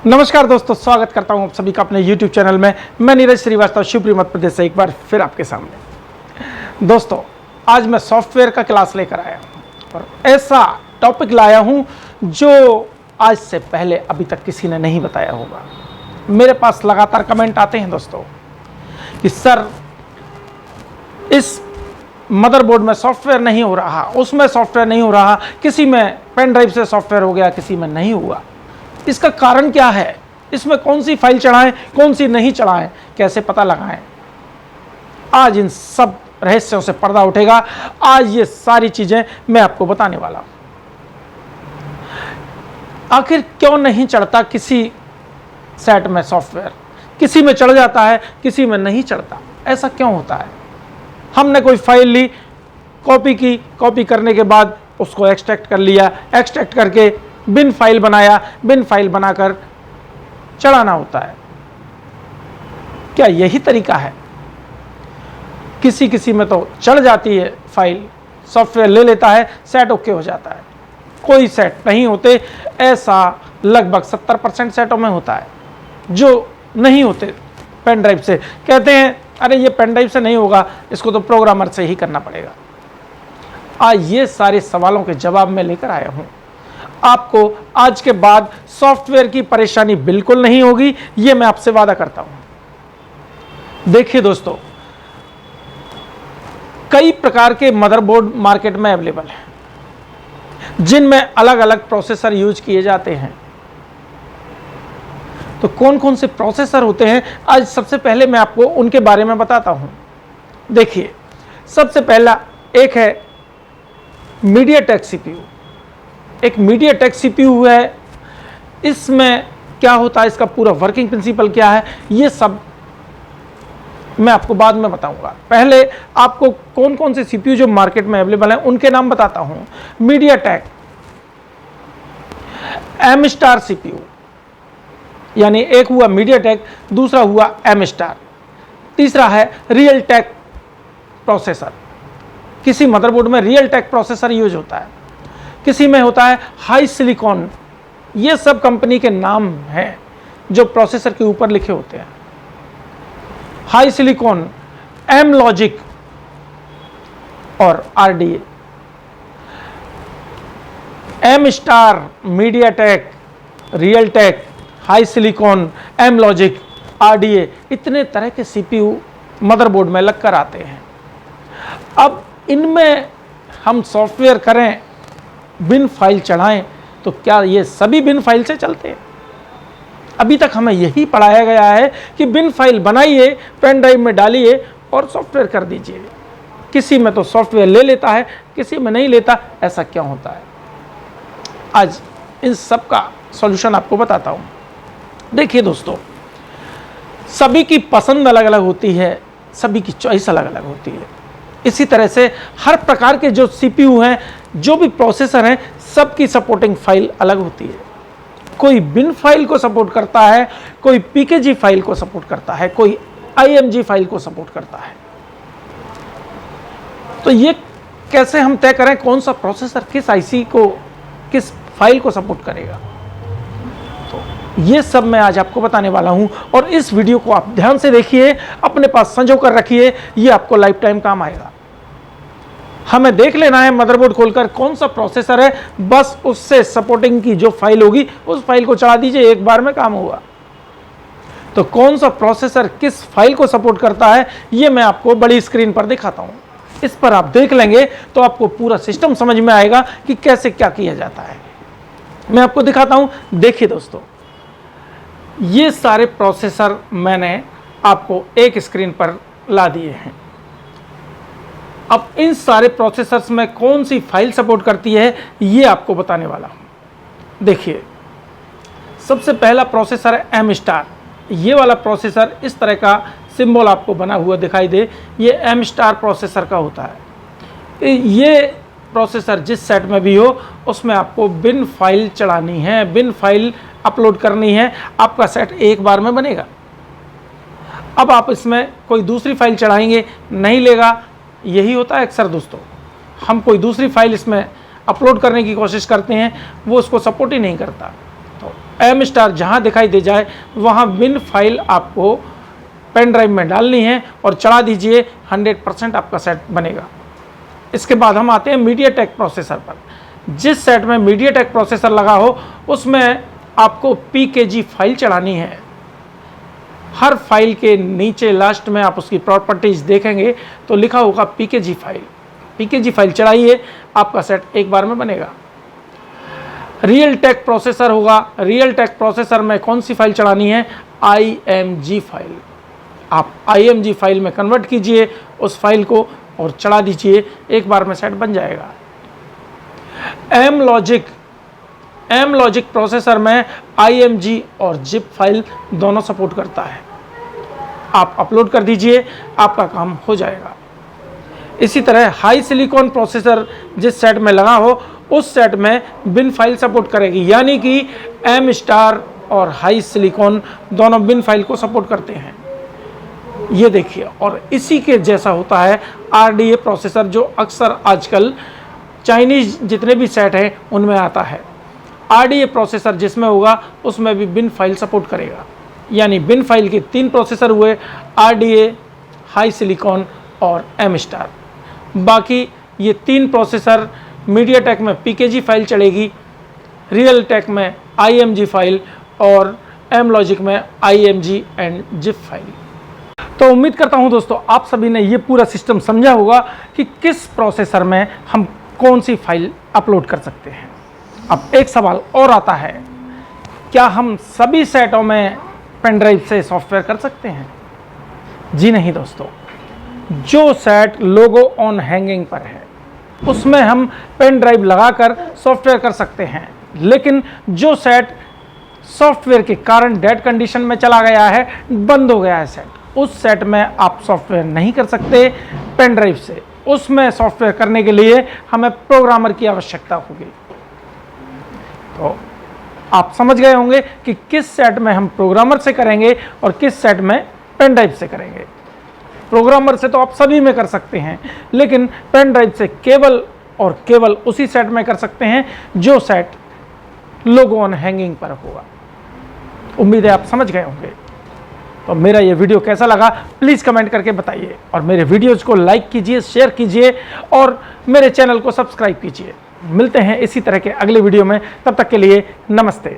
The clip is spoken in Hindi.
नमस्कार दोस्तों, स्वागत करता हूं आप सभी का अपने YouTube चैनल में। मैं नीरज श्रीवास्तव शिवपुरी मध्य प्रदेश से एक बार फिर आपके सामने। दोस्तों, आज मैं सॉफ्टवेयर का क्लास लेकर आया हूं और ऐसा टॉपिक लाया हूं जो आज से पहले अभी तक किसी ने नहीं बताया होगा। मेरे पास लगातार कमेंट आते हैं दोस्तों कि सर इस मदरबोर्ड में सॉफ्टवेयर नहीं हो रहा, उसमें सॉफ्टवेयर नहीं हो रहा, किसी में पेन ड्राइव से सॉफ्टवेयर हो गया, किसी में नहीं हुआ। इसका कारण क्या है? इसमें कौन सी फाइल चढ़ाएं, कौन सी नहीं चढ़ाएं, कैसे पता लगाएं? आज इन सब रहस्यों से पर्दा उठेगा। आज ये सारी चीजें मैं आपको बताने वाला हूं। आखिर क्यों नहीं चढ़ता किसी सेट में सॉफ्टवेयर? किसी में चढ़ जाता है, किसी में नहीं चढ़ता। ऐसा क्यों होता है? हमने कोई फाइल ली, कॉपी की, कॉपी करने के बाद उसको एक्सट्रैक्ट कर लिया, एक्सट्रैक्ट करके बिन फाइल बनाया, बिन फाइल बनाकर चढ़ाना होता है। क्या यही तरीका है? किसी किसी में तो चढ़ जाती है फाइल, सॉफ्टवेयर ले लेता है, सेट ओके हो जाता है। कोई सेट नहीं होते। ऐसा लगभग 70% सेटों में होता है। जो नहीं होते पेन ड्राइव से, कहते हैं अरे ये पेन ड्राइव से नहीं होगा, इसको तो प्रोग्रामर से ही करना पड़ेगा। आज ये सारे सवालों के जवाब मैं लेकर आया हूं। आपको आज के बाद सॉफ्टवेयर की परेशानी बिल्कुल नहीं होगी, यह मैं आपसे वादा करता हूं। देखिए दोस्तों, कई प्रकार के मदरबोर्ड मार्केट में अवेलेबल हैं जिनमें अलग अलग प्रोसेसर यूज किए जाते हैं। तो कौन कौन से प्रोसेसर होते हैं, आज सबसे पहले मैं आपको उनके बारे में बताता हूं। देखिए, सबसे पहला एक है मीडियाटेक सीपीयू। एक मीडियाटेक सीपीयू है। इसमें क्या होता है, इसका पूरा वर्किंग प्रिंसिपल क्या है, ये सब मैं आपको बाद में बताऊंगा। पहले आपको कौन कौन से सीपीयू जो मार्केट में अवेलेबल हैं उनके नाम बताता हूं। मीडियाटेक एम स्टार सीपीयू, यानी एक हुआ मीडियाटेक, दूसरा हुआ एम स्टार, तीसरा है रियल टेक प्रोसेसर। किसी मदरबोर्ड में रियल टेक प्रोसेसर यूज होता है, किसी में होता है हाई सिलिकॉन। ये सब कंपनी के नाम हैं जो प्रोसेसर के ऊपर लिखे होते हैं। हाई सिलिकॉन, एम लॉजिक और RDA. MStar, MediaTek, Realtek, HiSilicon, Amlogic, RDA, इतने तरह के सीपीयू मदरबोर्ड में लगकर आते हैं। अब इनमें हम सॉफ्टवेयर करें, बिन फाइल चढ़ाएं, तो क्या ये सभी बिन फाइल से चलते हैं? अभी तक हमें यही पढ़ाया गया है कि बिन फाइल बनाइए, पेन ड्राइव में डालिए और सॉफ्टवेयर कर दीजिए। किसी में तो सॉफ्टवेयर ले लेता है, किसी में नहीं लेता। ऐसा क्यों होता है? आज इन सब का सॉल्यूशन आपको बताता हूं। देखिए दोस्तों, सभी की पसंद अलग अलग होती है, सभी की चॉइस अलग अलग होती है। इसी तरह से हर प्रकार के जो सीपीयू हैं, जो भी प्रोसेसर हैं, सबकी सपोर्टिंग फाइल अलग होती है। कोई बिन फाइल को सपोर्ट करता है, कोई पीकेजी फाइल को सपोर्ट करता है, कोई आईएमजी फाइल को सपोर्ट करता है। तो ये कैसे हम तय करें कौन सा प्रोसेसर किस आईसी को, किस फाइल को सपोर्ट करेगा? तो ये सब मैं आज आपको बताने वाला हूं और इस वीडियो को आप ध्यान से देखिए, अपने पास संजो कर रखिए, ये आपको लाइफ टाइम काम आएगा। हमें देख लेना है मदरबोर्ड खोलकर कौन सा प्रोसेसर है, बस उससे सपोर्टिंग की जो फाइल होगी उस फाइल को चढ़ा दीजिए, एक बार में काम होगा। तो कौन सा प्रोसेसर किस फाइल को सपोर्ट करता है, ये मैं आपको बड़ी स्क्रीन पर दिखाता हूं। इस पर आप देख लेंगे तो आपको पूरा सिस्टम समझ में आएगा कि कैसे क्या किया जाता है। मैं आपको दिखाता हूं। देखिए दोस्तों, ये सारे प्रोसेसर मैंने आपको एक स्क्रीन पर ला दिए हैं। अब इन सारे प्रोसेसर्स में कौन सी फाइल सपोर्ट करती है, ये आपको बताने वाला हूं। देखिए, सबसे पहला प्रोसेसर है एम स्टार। ये वाला प्रोसेसर इस तरह का सिंबल आपको बना हुआ दिखाई दे, ये एम स्टार प्रोसेसर का होता है। ये प्रोसेसर जिस सेट में भी हो, उसमें आपको बिन फाइल चढ़ानी है, बिन फाइल अपलोड करनी है, आपका सेट एक बार में बनेगा। अब आप इसमें कोई दूसरी फाइल चढ़ाएंगे, नहीं लेगा। यही होता है अक्सर दोस्तों, हम कोई दूसरी फाइल इसमें अपलोड करने की कोशिश करते हैं, वो उसको सपोर्ट ही नहीं करता। तो एम स्टार जहाँ दिखाई दे जाए वहाँ बिन फाइल आपको पेन ड्राइव में डालनी है और चला दीजिए, 100% आपका सेट बनेगा। इसके बाद हम आते हैं मीडियाटेक प्रोसेसर पर। जिस सेट में मीडियाटेक प्रोसेसर लगा हो उसमें आपको PKG फाइल चढ़ानी है। हर फाइल के नीचे लास्ट में आप उसकी प्रॉपर्टीज देखेंगे तो लिखा होगा PKG फाइल। PKG फाइल चढ़ाइए, आपका सेट एक बार में बनेगा। रियल टेक प्रोसेसर होगा, रियल टेक प्रोसेसर में कौन सी फाइल चढ़ानी है? IMG file. आप IMG फाइल में कन्वर्ट कीजिए उस फाइल को और चढ़ा दीजिए, एक बार में सेट बन जाएगा। M लॉजिक प्रोसेसर में IMG और जिप फाइल दोनों सपोर्ट करता है। आप अपलोड कर दीजिए, आपका काम हो जाएगा। इसी तरह हाई सिलिकॉन प्रोसेसर जिस सेट में लगा हो उस सेट में बिन फाइल सपोर्ट करेगी, यानी कि M स्टार और हाई सिलिकॉन दोनों बिन फाइल को सपोर्ट करते हैं। ये देखिए, और इसी के जैसा होता है RDA प्रोसेसर जो अक्सर आजकल चाइनीज जितने भी सेट हैं उनमें आता है। RDA प्रोसेसर जिसमें होगा उसमें भी बिन फाइल सपोर्ट करेगा, यानी बिन फाइल के 3 प्रोसेसर हुए, RDA, हाई सिलिकॉन और M स्टार। बाकी ये 3 प्रोसेसर मीडियाटेक में PKG फाइल चढ़ेगी, रियल टेक में IMG फाइल और M लॉजिक में IMG एंड जिप फाइल। तो उम्मीद करता हूं दोस्तों आप सभी ने ये पूरा सिस्टम समझा होगा कि किस प्रोसेसर में हम कौन सी फाइल अपलोड कर सकते हैं। अब एक सवाल और आता है, क्या हम सभी सेटों में पेन ड्राइव से सॉफ्टवेयर कर सकते हैं? जी नहीं दोस्तों, जो सेट लोगो ऑन हैंगिंग पर है उसमें हम पेन ड्राइव लगाकर सॉफ्टवेयर कर सकते हैं, लेकिन जो सेट सॉफ्टवेयर के कारण डेड कंडीशन में चला गया है, बंद हो गया है सेट, उस सेट में आप सॉफ्टवेयर नहीं कर सकते पेन ड्राइव से। उसमें सॉफ्टवेयर करने के लिए हमें प्रोग्रामर की आवश्यकता होगी। तो आप समझ गए होंगे कि किस सेट में हम प्रोग्रामर से करेंगे और किस सेट में पेन ड्राइव से करेंगे। प्रोग्रामर से तो आप सभी में कर सकते हैं, लेकिन पेन ड्राइव से केवल और केवल उसी सेट में कर सकते हैं जो सेट लोगो ऑन हैंगिंग पर होगा। उम्मीद है आप समझ गए होंगे। तो मेरा ये वीडियो कैसा लगा प्लीज़ कमेंट करके बताइए, और मेरे वीडियोज़ को लाइक कीजिए, शेयर कीजिए और मेरे चैनल को सब्सक्राइब कीजिए। मिलते हैं इसी तरह के अगले वीडियो में, तब तक के लिए नमस्ते।